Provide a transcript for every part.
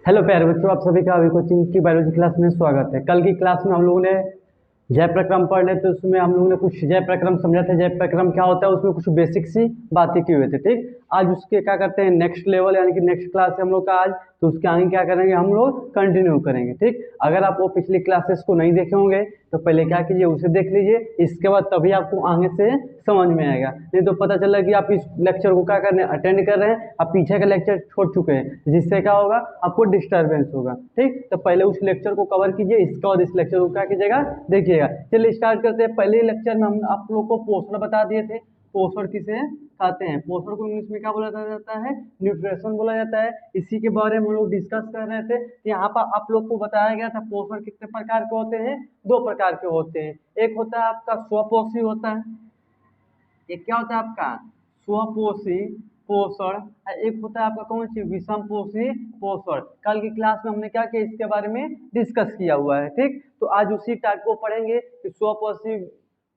Hello प्यारे बच्चों, आप सभी का अभी कोचिंग की बायोलॉजी क्लास में स्वागत है। कल की क्लास में हम लोगों ने जय प्रक्रम पढ़ ले, तो उसमें हम लोगों ने कुछ जय प्रक्रम समझा था। जय प्रक्रम क्या होता है, उसमें कुछ बेसिक सी बातें की हुए थे। ठीक, आज उसके क्या करते हैं, नेक्स्ट लेवल यानी कि नेक्स्ट क्लास है हम लोग का आज, तो उसके आगे क्या करेंगे, हम लोग कंटिन्यू करेंगे। ठीक, अगर आप वो पिछली क्लासेस को नहीं देखे होंगे तो पहले क्या कीजिए, उसे देख लीजिए, इसके बाद तभी आपको आगे से समझ में आएगा। नहीं तो पता चला कि आप इस लेक्चर को क्या करने अटेंड कर रहे हैं, आप पीछे का लेक्चर छोड़ चुके हैं, जिससे क्या होगा, आपको डिस्टर्बेंस होगा। ठीक, तो पहले उस लेक्चर को कवर कीजिए, इसके बाद इस लेक्चर को क्या कीजिएगा, देखिएगा। चलिए स्टार्ट करते हैं। पहले लेक्चर में हम आप लोग को पोषण बता दिए थे। पोषण किसे कहते हैं, पोषण को इंग्लिश में क्या बोला जाता है, न्यूट्रिशन बोला जाता है। इसी के बारे में हम लोग डिस्कस कर रहे थे। यहाँ पर आप लोग को बताया गया था पोषण कितने प्रकार के होते हैं, दो प्रकार के होते हैं। एक होता है आपका स्वपोषी होता है, एक क्या होता है आपका स्वपोषी पोषण, एक होता है आपका कौन सी विषम पोषी पोषण। कल की क्लास में हमने क्या किया, इसके बारे में डिस्कस किया हुआ है। ठीक, तो आज उसी टाइप को पढ़ेंगे कि स्वपोषी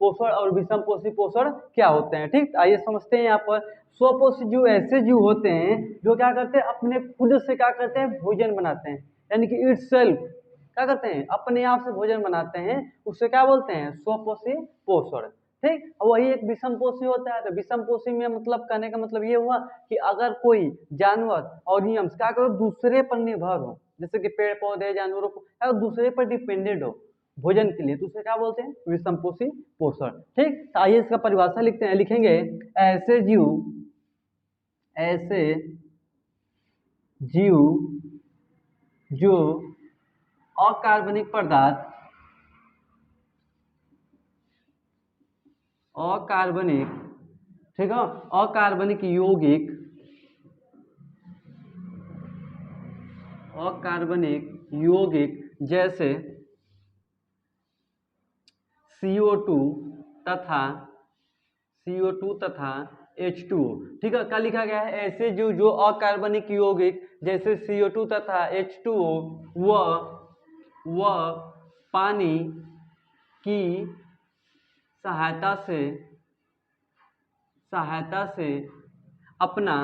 पोषण और विषम पोषी पोषण क्या होते हैं। ठीक, आइए समझते हैं। यहाँ पर स्वपोषी जीव ऐसे जीव होते हैं जो क्या करते हैं, अपने खुद से क्या करते हैं, भोजन बनाते हैं, यानी कि इट सेल्फ क्या करते हैं, अपने आप से भोजन बनाते हैं। उससे क्या बोलते हैं, स्वपोषी पोषण। ठीक, वही एक विषम पोषी होता है। तो विषम पोषी में मतलब कहने का मतलब ये हुआ कि अगर कोई जानवर और नियम क्या करो, दूसरे पर निर्भर हो, जैसे कि पेड़ पौधे जानवरों को अगर दूसरे पर डिपेंडेंट हो भोजन के लिए, तो उसे क्या बोलते हैं, विषम पोषी पोषण। ठीक, तो आइए इसका परिभाषा लिखते हैं, लिखेंगे ऐसे जीव जो अकार्बनिक पदार्थ अकार्बनिक, ठीक है, अकार्बनिक यौगिक जैसे CO2 तथा H2O। ठीक है, क्या लिखा गया है, ऐसे जो अकार्बनिक यौगिक जैसे CO2 तथा H2O वह पानी की सहायता से अपना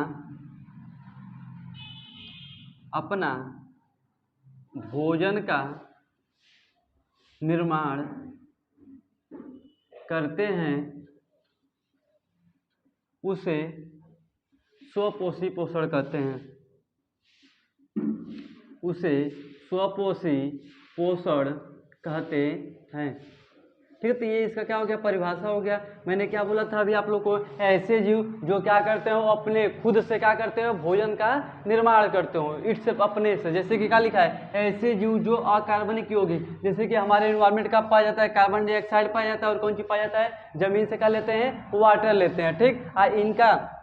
भोजन का निर्माण करते हैं, उसे स्वपोषी पोषण कहते हैं। उसे स्वपोषी पोषण कहते हैं। ठीक है, तो ये इसका क्या हो गया, परिभाषा हो गया। मैंने क्या बोला था अभी आप लोग को, ऐसे जीव जो क्या करते हो, अपने खुद से क्या करते हो, भोजन का निर्माण करते हो, इट सिर्फ अपने से। जैसे कि क्या लिखा है, ऐसे जीव जो अकार्बनिक यौगिक, जैसे कि हमारे एनवायरमेंट का पाया जाता है, कार्बन डाइऑक्साइड पाया जाता है, और कौन सी पाया जाता है, जमीन से क्या लेते हैं, वाटर लेते हैं। ठीक, इनका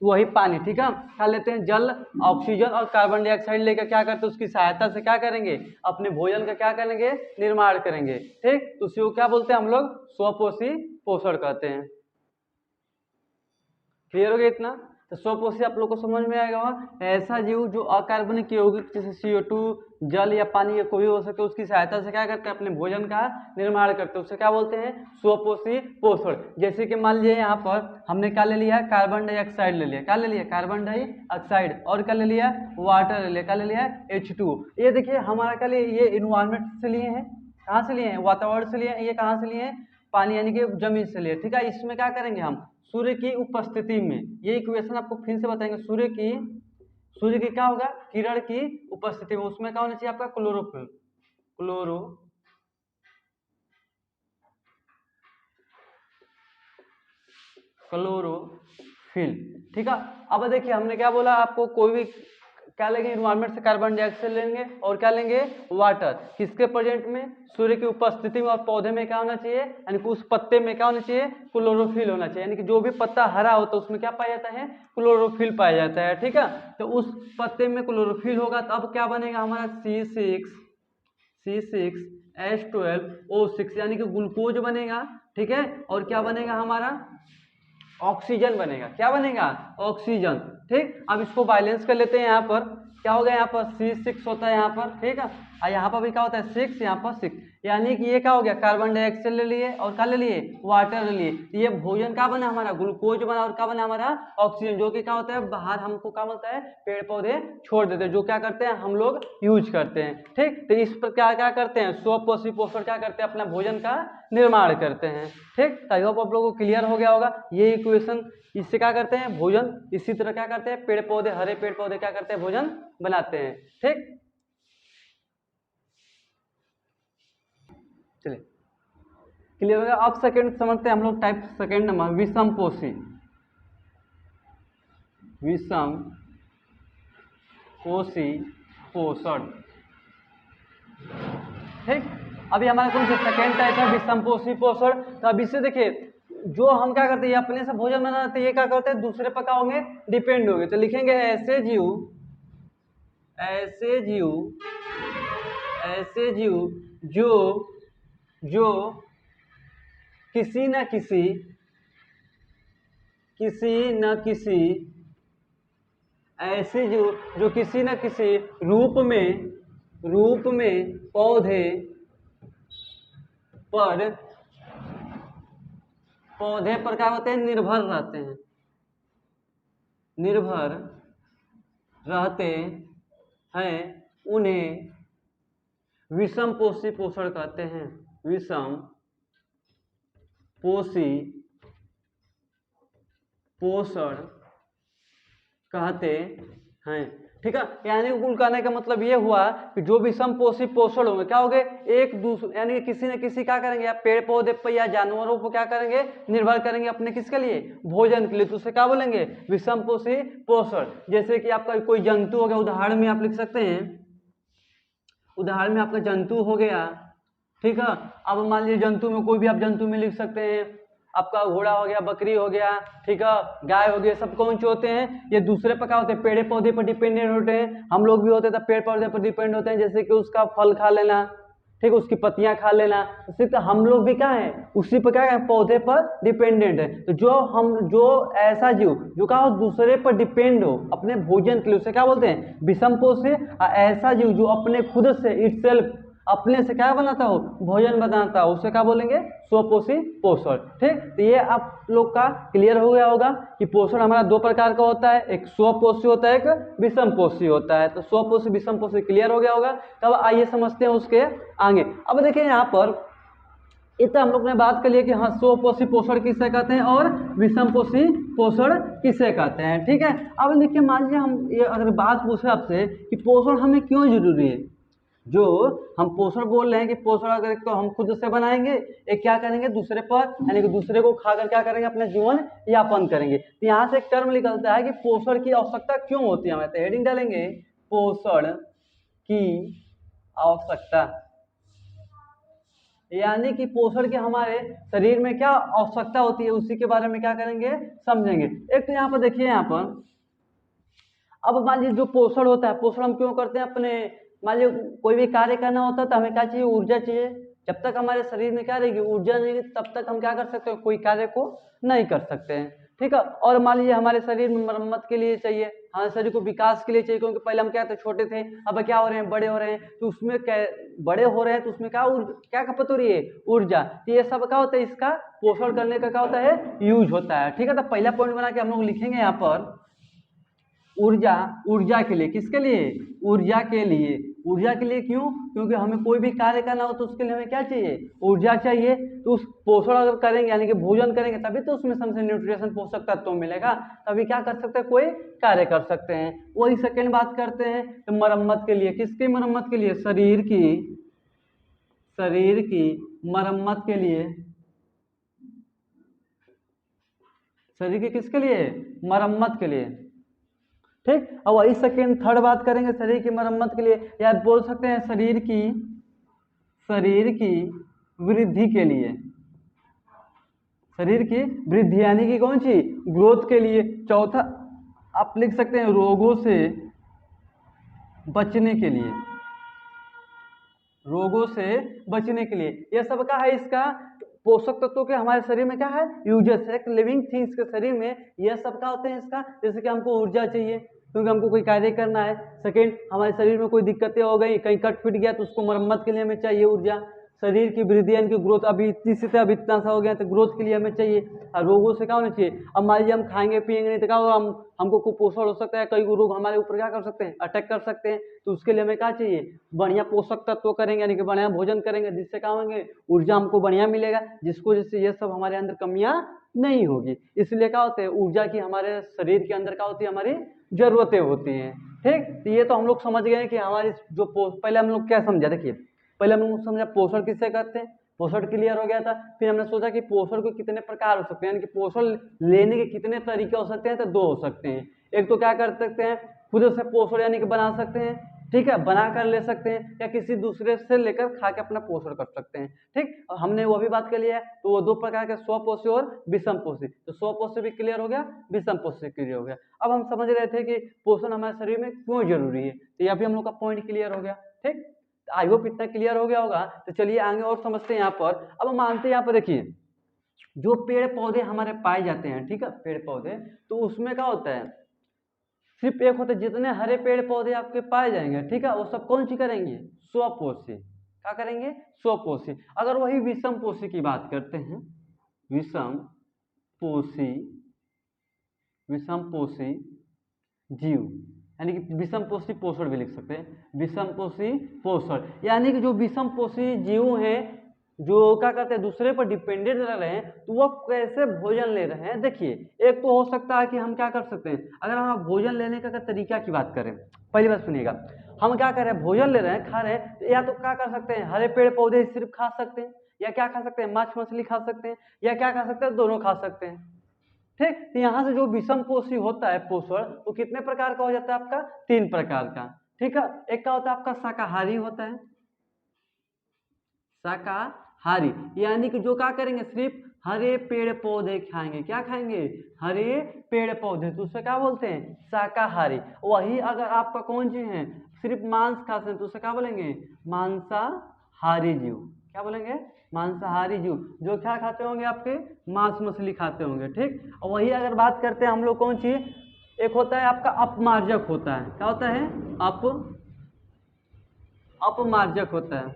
वही पानी, ठीक है, क्या लेते हैं, जल, ऑक्सीजन और कार्बन डाइऑक्साइड लेकर क्या करते हैं, उसकी सहायता से क्या करेंगे, अपने भोजन का क्या करेंगे, निर्माण करेंगे। ठीक, तो उसी को क्या बोलते हैं हम लोग, स्वपोषी पोषण कहते हैं। क्लियर हो गया इतना? तो स्वपोषी आप लोग को समझ में आएगा। ऐसा जीव जो अकार्बनिक यौगिक जैसे CO2 जल या पानी या कोई हो सके, उसकी सहायता से क्या करते हैं, अपने भोजन का निर्माण करते हैं, उससे क्या बोलते हैं, स्वपोषी पोषण। जैसे कि मान लीजिए यहाँ पर हमने क्या ले लिया, कार्बन डाइऑक्साइड ले लिया, क्या ले लिया, कार्बन डाइऑक्साइड, और क्या ले लिया, वाटर ले लिया, क्या ले लिया, H2O। ये देखिए हमारा क्या लिए, ये इन्वायरमेंट से लिए हैं, कहाँ से लिए हैं, वातावरण से लिए हैं। ये कहाँ से लिए हैं, पानी यानी कि जमीन से लिए। ठीक है, इसमें क्या करेंगे हम, सूर्य की उपस्थिति में, ये इक्वेशन आपको फिर से बताएंगे, सूर्य की क्या होगा, किरण की उपस्थिति में, उसमें क्या होना चाहिए आपका, क्लोरोफिल। ठीक है, अब देखिए हमने क्या बोला आपको, कोई भी क्या लेंगे, इन्वायरमेंट से कार्बन डाइऑक्साइड लेंगे और क्या लेंगे, वाटर, किसके प्रेजेंट में, सूर्य की उपस्थिति में। और पौधे में क्या होना चाहिए, यानी कि उस पत्ते में क्या होना चाहिए, क्लोरोफिल होना चाहिए, यानी कि जो भी पत्ता हरा होता है उसमें क्या पाया जाता है, क्लोरोफिल पाया जाता है। ठीक है, तो उस पत्ते में क्लोरोफिल होगा, तो अब क्या बनेगा हमारा, C6H12O6, यानी कि ग्लूकोज बनेगा। ठीक है, और क्या बनेगा हमारा, ऑक्सीजन बनेगा। क्या बनेगा, ऑक्सीजन। ठीक, अब इसको बैलेंस कर लेते हैं। यहाँ पर क्या हो गया, यहाँ पर C6 होता है यहाँ पर, ठीक है, और यहाँ पर भी क्या होता है 6, यहाँ पर 6, यानी कि ये क्या हो गया, कार्बन डाइऑक्साइड ले लिए और क्या ले लिए, वाटर ले लिए। तो ये भोजन क्या बना हमारा, ग्लूकोज बना, और क्या बना हमारा, ऑक्सीजन, जो कि क्या होता है बाहर हमको क्या मिलता है, पेड़ पौधे छोड़ देते हैं, जो क्या करते हैं हम लोग यूज करते हैं। ठीक, तो इस पर क्या क्या करते हैं, स्वपोषी पोषण क्या करते हैं, अपना भोजन का निर्माण करते हैं। ठीक, आई होप आप लोगों को क्लियर हो गया होगा ये इक्वेशन। इससे क्या करते हैं, भोजन, इसी तरह क्या करते हैं, पेड़ पौधे, हरे पेड़ पौधे क्या करते हैं, भोजन बनाते हैं। ठीक, चलिए क्लियर हो गया। अब सेकंड समझते हैं हम लोग, टाइप सेकंड नंबर, विषमपोषी। विषमपोषी पोषण। ठीक, अभी हमारा कौन सा सेकंड टाइप है, विषमपोषी पोषण। तो अब इससे देखिए, जो हम क्या करते हैं, ये अपने से भोजन बनाते हैं, ये क्या करते हैं, दूसरे पर क्या होंगे, डिपेंड होंगे। तो लिखेंगे ऐसे जीव, ऐसे जीव, ऐसे जीव जो जो किसी न किसी, किसी न किसी, ऐसे जो किसी न किसी रूप में पौधे पर क्या होते हैं, निर्भर रहते हैं, निर्भर रहते हैं, उन्हें विषमपोषी पोषण कहते हैं, विषमपोषी पोषण कहते हैं। ठीक है, यानी कुल कहने का मतलब ये हुआ कि जो विषमपोषी पोषण होंगे क्या होंगे, एक दूसरे यानी किसी न किसी क्या करेंगे, या पेड़ पौधे पर या जानवरों पर क्या करेंगे, निर्भर करेंगे अपने किसके लिए, भोजन के लिए। तो उसे क्या बोलेंगे, विषमपोषी पोषण। जैसे कि आपका कोई जंतु हो गया, उदाहरण में आप लिख सकते हैं, उदाहरण में आपका जंतु हो गया। ठीक है, अब मान लीजिए जंतु में कोई भी आप जंतु में लिख सकते हैं, आपका घोड़ा हो गया, बकरी हो गया, ठीक है, गाय हो गया, सब कौन से होते हैं, ये दूसरे पर क्या होते हैं, पेड़ पौधे पर डिपेंडेंट होते हैं। हम लोग भी होते हैं तो पेड़ पौधे पर डिपेंड होते हैं, जैसे कि उसका फल खा लेना, ठीक है, उसकी पत्तियां खा लेना, उसी तो हम लोग भी क्या है, उसी पर क्या है, पौधे पर डिपेंडेंट है। तो जो ऐसा जीव जो क्या हो, दूसरे पर डिपेंड हो अपने भोजन के लिए, उसे क्या बोलते हैं, विषमपोषी। ऐसा जीव जो अपने खुद से इटसेल्फ अपने से क्या बनाता हो, भोजन बनाता हो, उसे क्या बोलेंगे, स्वपोषी पोषण। ठीक, तो ये आप लोग का क्लियर हो गया होगा कि पोषण हमारा दो प्रकार का होता है, एक स्वपोषी होता है, एक विषमपोषी होता है। तो स्वपोषी विषमपोषी क्लियर हो गया होगा। तब आइए समझते हैं उसके आगे। अब देखिए यहाँ पर इतना हम लोग ने बात कर लिया कि हाँ स्वपोषी पोषण किसे कहते हैं और विषमपोषी पोषण किसे कहते हैं। ठीक है, अब देखिए मान लीजिए हम ये अगर बात पूछे आपसे कि पोषण हमें क्यों जरूरी है, जो हम पोषण बोल रहे हैं कि पोषण अगर तो हम खुद से बनाएंगे, एक क्या करेंगे दूसरे पर, यानी कि दूसरे को खाकर क्या करेंगे, अपना जीवन यापन करेंगे। तो यहाँ से एक टर्म निकलता है कि पोषण की आवश्यकता क्यों होती है हमें। तो हेडिंग डालेंगे, पोषण की आवश्यकता, यानी कि पोषण के हमारे शरीर में क्या आवश्यकता होती है, उसी के बारे में क्या करेंगे, समझेंगे। एक तो यहाँ पर देखिए, यहाँ पर अब मान लीजिए जो पोषण होता है, पोषण हम क्यों करते हैं, अपने मान लीजिए कोई भी कार्य करना होता है तो हमें क्या चाहिए, ऊर्जा चाहिए। जब तक हमारे शरीर में क्या रहेगी, ऊर्जा नहीं, तब तक हम क्या कर सकते हैं, कोई कार्य को नहीं कर सकते हैं। ठीक है, और मान लीजिए हमारे शरीर में मरम्मत के लिए चाहिए, हमारे शरीर को विकास के लिए चाहिए, क्योंकि पहले हम क्या थे, छोटे थे, अब क्या हो रहे हैं, बड़े हो रहे हैं, तो उसमें क्या बड़े हो रहे हैं तो उसमें क्या खपत हो रही है, ऊर्जा। तो ये सब क्या होता है, इसका पोषण करने का क्या होता है, यूज होता है। ठीक है, तो पहला पॉइंट बना के हम लोग लिखेंगे यहाँ पर ऊर्जा, ऊर्जा के लिए, किसके लिए, ऊर्जा के लिए। ऊर्जा के लिए क्यों, क्योंकि हमें कोई भी कार्य करना हो तो उसके लिए हमें क्या चाहिए, ऊर्जा चाहिए। तो उस पोषण अगर करेंगे यानी कि भोजन करेंगे तभी तो उसमें सबसे न्यूट्रिशन पोषक तत्व मिलेगा, तभी क्या कर सकते हैं, कोई कार्य कर सकते हैं। वही सेकेंड बात करते हैं तो मरम्मत के लिए, किसकी मरम्मत के लिए, शरीर की मरम्मत के लिए, शरीर की किसके लिए, मरम्मत के लिए। ठीक, और वही सेकेंड थर्ड बात करेंगे शरीर की मरम्मत के लिए, या बोल सकते हैं शरीर की वृद्धि के लिए, शरीर की वृद्धि यानी कि कौन सी, ग्रोथ के लिए। चौथा आप लिख सकते हैं रोगों से बचने के लिए, रोगों से बचने के लिए। यह सब का है इसका पोषक तत्वों के हमारे शरीर में क्या है, यूजेस है। एक लिविंग थिंग्स के शरीर में यह सब का होते हैं इसका, जैसे कि हमको ऊर्जा चाहिए क्योंकि हमको कोई कार्य करना है। सेकेंड, हमारे शरीर में कोई दिक्कतें हो गई, कहीं कट फिट गया तो उसको मरम्मत के लिए हमें चाहिए ऊर्जा। शरीर की वृद्धि यानी कि ग्रोथ, अभी इतनी से अब इतना सा हो गया तो ग्रोथ के लिए हमें चाहिए, और रोगों से क्या होना चाहिए। अब मान लीजिए हम खाएंगे पिएंगे नहीं तो क्या होगा, हमको कुपोषण हो सकता है, कई रोग हमारे ऊपर क्या कर सकते हैं, अटैक कर सकते हैं। तो उसके लिए हमें क्या चाहिए, बढ़िया पोषक तत्व करेंगे यानी कि बढ़िया भोजन करेंगे, जिससे क्या होंगे, ऊर्जा हमको बढ़िया मिलेगा, जिसको जिससे ये सब हमारे अंदर कमियां नहीं होगी। इसलिए क्या होते हैं, ऊर्जा की हमारे शरीर के अंदर क्या होती है, हमारी जरूरतें होती हैं। ठीक, तो ये तो हम लोग समझ गए कि हमारी जो पहले हम लोग क्या समझा, देखिए पहले हम लोग समझा पोषण किससे करते हैं, पोषण क्लियर हो गया था। फिर हमने सोचा कि पोषण को कितने प्रकार हो सकते हैं, यानी कि पोषण लेने के कितने तरीके हो सकते हैं, तो दो हो सकते हैं। एक तो क्या कर सकते हैं, खुद से पोषण यानी कि बना सकते हैं, ठीक है, बना कर ले सकते हैं, या किसी दूसरे से लेकर खा के अपना पोषण कर सकते हैं। ठीक, और हमने वो भी बात कर लिया है। तो वो दो प्रकार के, स्वपोषी और विषमपोषी। तो स्वपोषी भी क्लियर हो गया, विषमपोषी क्लियर हो गया। अब हम समझ रहे थे कि पोषण हमारे शरीर में क्यों जरूरी है, तो यह भी हम लोग का पॉइंट क्लियर हो गया। ठीक, आई होप इतना क्लियर हो गया होगा। तो चलिए आगे और समझते हैं यहाँ पर। अब हम मानते हैं यहाँ पर, देखिए जो पेड़ पौधे हमारे पाए जाते हैं, ठीक है, पेड़ पौधे, तो उसमें क्या होता है, सिर्फ एक होता है, जितने हरे पेड़ पौधे आपके पाए जाएंगे, ठीक है, वो सब कौन सी करेंगे, स्वपोषी। क्या करेंगे, स्वपोषी। अगर वही विषम पोषी की बात करते हैं, विषम पोषी, विषम पोषी जीव, यानी कि विषम पोषी पोषण भी लिख सकते हैं, विषम पोषी पोषण, यानी कि जो विषम पोषी जीव हैं, जो क्या कहते हैं, दूसरे पर डिपेंडेंट रह रहे हैं, तो वो कैसे भोजन ले रहे हैं। देखिए एक तो हो सकता है कि हम क्या कर सकते हैं, अगर हम भोजन लेने का तरीका की बात करें, पहली बात सुनिएगा, हम क्या कर रहे हैं, भोजन ले रहे हैं, खा रहे हैं, तो या तो क्या कर सकते हैं, हरे पेड़ पौधे सिर्फ खा सकते हैं, या क्या खा सकते हैं, मांस मछली खा सकते हैं, या क्या खा सकते हैं, दोनों खा सकते हैं। ठीक, तो यहाँ से जो विषम पोषी होता है पोषण, वो कितने प्रकार का हो जाता है आपका, 3 प्रकार का। ठीक है, एक का होता है आपका शाकाहारी होता है, शाकाहारी, यानी कि जो क्या करेंगे, सिर्फ हरे पेड़ पौधे खाएंगे। क्या खाएंगे, हरे पेड़ पौधे, तो उसे क्या बोलते हैं, शाकाहारी। वही अगर आपका कौन चीज है, सिर्फ मांस खाते हैं, तो उसे क्या बोलेंगे, मांसाहारी जीव। क्या बोलेंगे, मांसाहारी जीव, जो क्या खाते होंगे, आपके मांस मछली खाते होंगे। ठीक, और वही अगर बात करते हैं हम लोग कौन सी, एक होता है आपका अपमार्जक होता है। क्या होता है, अपमार्जक होता है।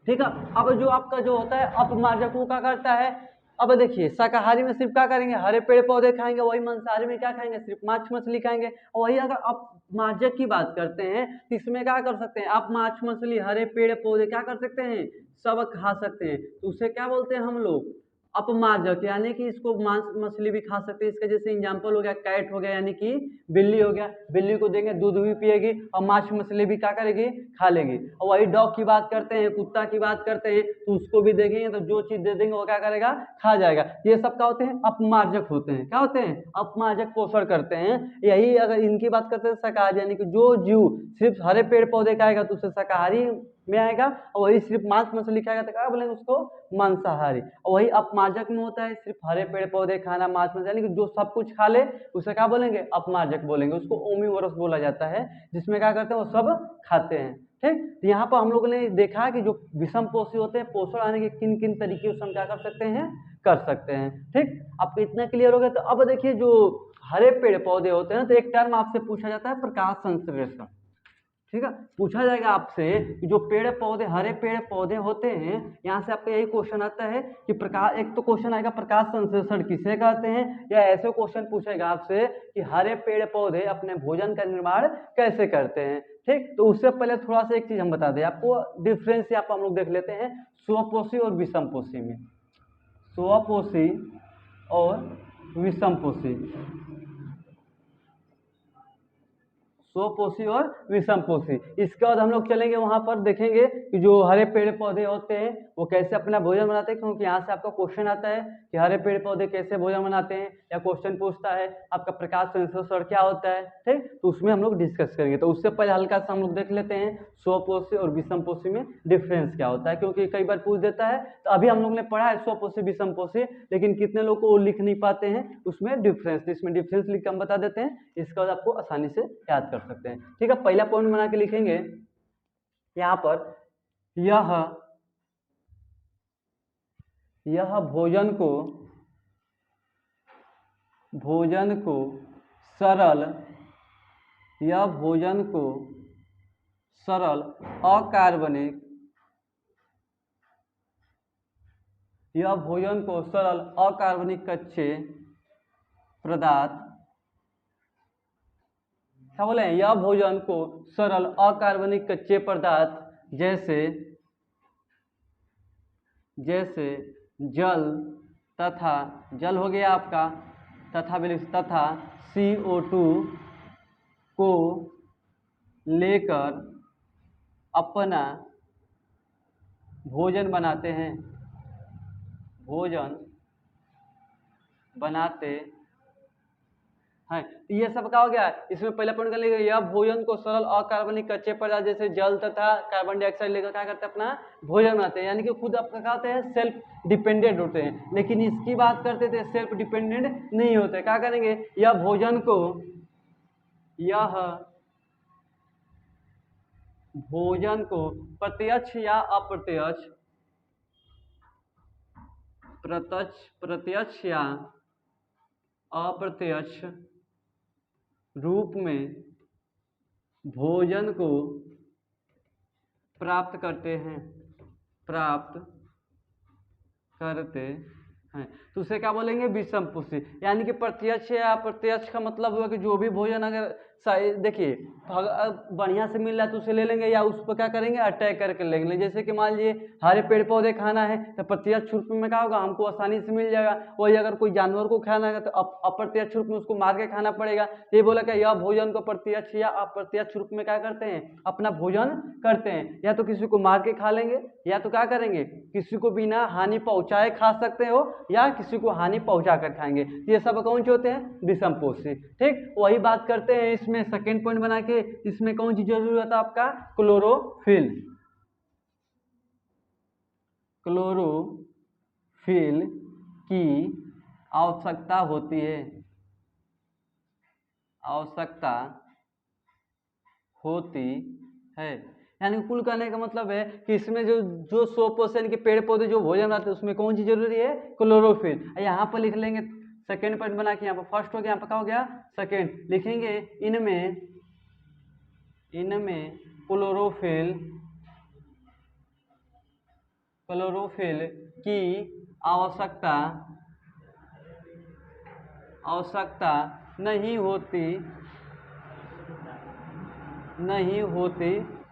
ठीक है, अब जो आपका जो होता है अपमार्जक, वो क्या करता है, अब देखिए शाकाहारी में सिर्फ क्या करेंगे, हरे पेड़ पौधे खाएंगे, वही मांसाहारी में क्या खाएंगे, सिर्फ मांस मछली खाएंगे। और वही अगर अपमार्जक की बात करते हैं, तो इसमें क्या कर सकते हैं, आप मांस मछली हरे पेड़ पौधे क्या कर सकते हैं, सब खा सकते हैं। तो उसे क्या बोलते हैं हम लोग, अपमार्जक, यानी कि इसको मांस मछली भी खा सकते हैं। इसका जैसे एग्जाम्पल हो गया, कैट हो गया, यानी कि बिल्ली हो गया, बिल्ली को देंगे दूध भी पिएगी और मांस मछली भी क्या करेगी, खा लेगी। और वही डॉग की बात करते हैं, कुत्ता की बात करते हैं, तो उसको भी देखेंगे तो जो चीज दे देंगे वो क्या करेगा, खा जाएगा। ये सब क्या होते हैं, अपमार्जक होते हैं। क्या होते हैं, अपमार्जक पोषण करते हैं। यही अगर इनकी बात करते हैं शाकाहारी, यानी कि जो जीव सिर्फ हरे पेड़ पौधे खाएगा तो उसे शाकाहारी में आएगा, और वही सिर्फ मांस मछली खाएगा तो क्या बोलेंगे उसको, मांसाहारी। और वही अपमार्जक में होता है, सिर्फ हरे पेड़ पौधे खाना, मांस मछली, यानी कि जो सब कुछ खा ले उसे क्या बोलेंगे, अपमार्जक बोलेंगे। उसको ओमिवोरस बोला जाता है, जिसमें क्या करते हैं, वो सब खाते हैं। ठीक, तो यहाँ पर हम लोगों ने देखा कि जो विषम पोषी होते हैं, पोषण आने के किन किन तरीके से हम क्या कर सकते हैं, कर सकते हैं। ठीक, आपको इतना क्लियर हो गया। तो अब देखिए जो हरे पेड़ पौधे होते हैं, तो एक टर्म आपसे पूछा जाता है, प्रकाश संश्लेषण। ठीक है, पूछा जाएगा आपसे कि जो पेड़ पौधे, हरे पेड़ पौधे होते हैं, यहाँ से आपका यही क्वेश्चन आता है कि प्रकाश, एक तो क्वेश्चन आएगा प्रकाश संश्लेषण किसे कहते हैं, या ऐसे क्वेश्चन पूछेगा आपसे कि हरे पेड़ पौधे अपने भोजन का निर्माण कैसे करते हैं। ठीक, तो उससे पहले थोड़ा सा एक चीज हम बता दें आपको, डिफरेंस यहाँ पर हम लोग देख लेते हैं स्वपोषी और विषमपोषी में। स्वपोषी और विषमपोषी, स्वपोषी और विषमपोषी। इसके बाद हम लोग चलेंगे वहां पर, देखेंगे कि जो हरे पेड़ पौधे होते हैं वो कैसे अपना भोजन बनाते हैं, क्योंकि यहाँ से आपका क्वेश्चन आता है कि हरे पेड़ पौधे कैसे भोजन बनाते हैं, या क्वेश्चन पूछता है आपका प्रकाश संश्लेषण क्या होता है। ठीक, तो उसमें हम लोग डिस्कस करेंगे। तो उससे पहले हल्का सा हम लोग देख लेते हैं स्वपोषी और विषमपोषी में डिफरेंस क्या होता है, क्योंकि कई बार पूछ देता है। तो अभी हम लोग ने पढ़ा है स्वपोषी विषमपोषी, लेकिन कितने लोग को लिख नहीं पाते हैं उसमें डिफरेंस, इसमें डिफरेंस लिख के हम बता देते हैं। इसके बाद आपको आसानी से याद कर सकते हैं। ठीक है, पहला पॉइंट बना के लिखेंगे यहाँ पर, यह भोजन को सरल, अकार्बनिक यह भोजन को सरल अकार्बनिक कच्चे पदार्थ, क्या बोले, यह भोजन को सरल अकार्बनिक कच्चे पदार्थ जैसे जल तथा, जल हो गया आपका, तथा CO2 को लेकर अपना भोजन बनाते हैं, है। ये सब क्या हो गया, इसमें पहला पॉइंट कर लेंगे, यह भोजन को सरल अकार्बनिक कच्चे पदार्थ जैसे जल तथा कार्बन डाइऑक्साइड लेकर क्या करते हैं, अपना भोजन बनाते हैं, यानी कि खुद आपका क्या होते हैं, सेल्फ डिपेंडेंट होते हैं। लेकिन इसकी बात करते थे सेल्फ डिपेंडेंट नहीं होते, क्या करेंगे, यह भोजन को प्रत्यक्ष या अप्रत्यक्ष रूप में भोजन को प्राप्त करते हैं। तो उसे क्या बोलेंगे, विषम पोषी, यानी कि प्रत्यक्ष या अप्रत्यक्ष का मतलब हुआ कि जो भी भोजन अगर देखिए बढ़िया से मिल रहा है तो उसे ले लेंगे, या उस पर क्या करेंगे, अटैक करके लेंगे। जैसे कि मान लीजिए हरे पेड़ पौधे खाना है तो प्रत्यक्ष रूप में क्या होगा, हमको आसानी से मिल जाएगा। वही अगर कोई जानवर को खाना है तो अप्रत्यक्ष रूप में उसको मार के खाना पड़ेगा। ये बोला कि यह भोजन को प्रत्यक्ष या अप्रत्यक्ष रूप में क्या करते हैं, अपना भोजन करते हैं। या तो किसी को मार के खा लेंगे, या तो क्या करेंगे, किसी को बिना हानि पहुंचाए खा सकते हो, या किसी को हानि पहुंचा कर खाएंगे। ये सब कौन से होते हैं, विषम पोषी। ठीक, वही बात करते हैं इसमें सेकेंड पॉइंट बना के, इसमें कौन सी जरूरी होता है आपका, क्लोरोफिल की आवश्यकता होती है। यानी कुल कहने का मतलब है कि इसमें जो 100% के पेड़ पौधे जो भोजन आते हैं उसमें कौन सी जरूरी है, क्लोरोफिल। यहाँ पर लिख लेंगे सेकेंड पॉइंट बना के, यहाँ पर फर्स्ट हो गया, यहाँ पर क्या हो गया, सेकेंड लिखेंगे, इनमें क्लोरोफिल की आवश्यकता नहीं होती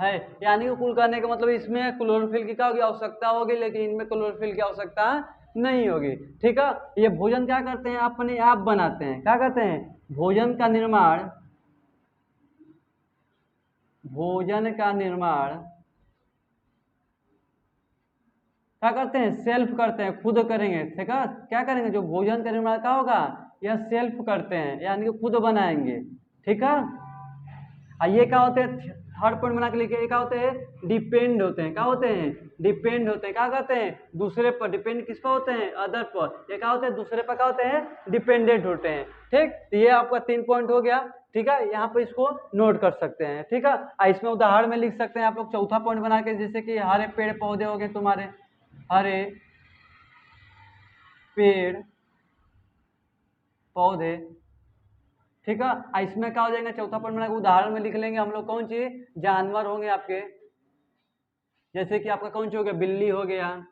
है। यानी कि कुल कहने का मतलब इसमें क्लोरोफिल की क्या होगी, आवश्यकता होगी, लेकिन इनमें क्लोरोफिल की आवश्यकता नहीं होगी। ठीक है, ये भोजन क्या करते हैं, अपने आप बनाते हैं। क्या करते हैं, भोजन का निर्माण क्या करते हैं, सेल्फ करते हैं, खुद करेंगे। ठीक है, क्या करेंगे, जो भोजन का निर्माण क्या होगा, यह सेल्फ करते हैं, यानी कि खुद बनाएंगे। ठीक है, ये क्या होते हैं, थर्ड पॉइंट बना के लिखिए, क्या होते हैं, डिपेंड होते हैं। क्या होते हैं, डिपेंड होते हैं। क्या करते हैं, दूसरे पर डिपेंड, किस पर होते हैं, अदर पर। ये क्या होते हैं, दूसरे पर क्या होते हैं, डिपेंडेंट होते हैं। ठीक, तो ये आपका 3 पॉइंट हो गया। ठीक है, यहाँ पे इसको नोट कर सकते हैं। ठीक है, इसमें उदाहरण में लिख सकते हैं आप लोग चौथा पॉइंट बना के, जैसे कि हरे पेड़ पौधे हो गए तुम्हारे, हरे पेड़ पौधे। ठीक है, इसमें क्या हो जाएगा, चौथा पॉइंट बना के उदाहरण में लिख लेंगे हम लोग, कौन सी, जानवर होंगे आपके, जैसे कि आपका कौन सी हो गया, बिल्ली हो गया।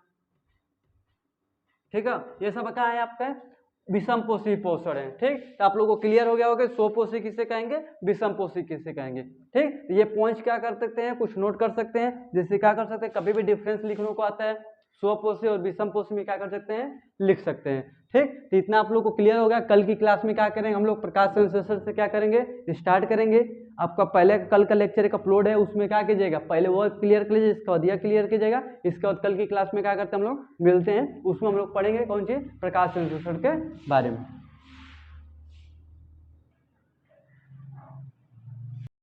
ठीक है, ये सब क्या है आपका, विषम पोषी पोषण है। ठीक, तो आप लोगों को क्लियर हो गया होगा, स्वपोषी किसे कहेंगे, विषम पोषी किसे कहेंगे। ठीक, ये पॉइंट्स क्या कर सकते हैं, कुछ नोट कर सकते हैं। जैसे क्या कर सकते हैं, कभी भी डिफरेंस लिखने को आता है, स्वपोषी और विषम पोषी में क्या कर सकते हैं, लिख सकते हैं। ठीक, तो इतना आप लोग को क्लियर हो गया। कल की क्लास में क्या करेंगे हम लोग, प्रकाश सेंसेशन से क्या करेंगे, स्टार्ट करेंगे। आपका पहले कल का लेक्चर एक अपलोड है, उसमें क्या कीजिएगा, पहले वो क्लियर कर लीजिए, इसके बाद यह क्लियर कीजिएगा। इसके बाद कल की क्लास में क्या करते हैं हम लोग, मिलते हैं, उसमें हम लोग पढ़ेंगे कौन सी, प्रकाश सेंसेशन के बारे में।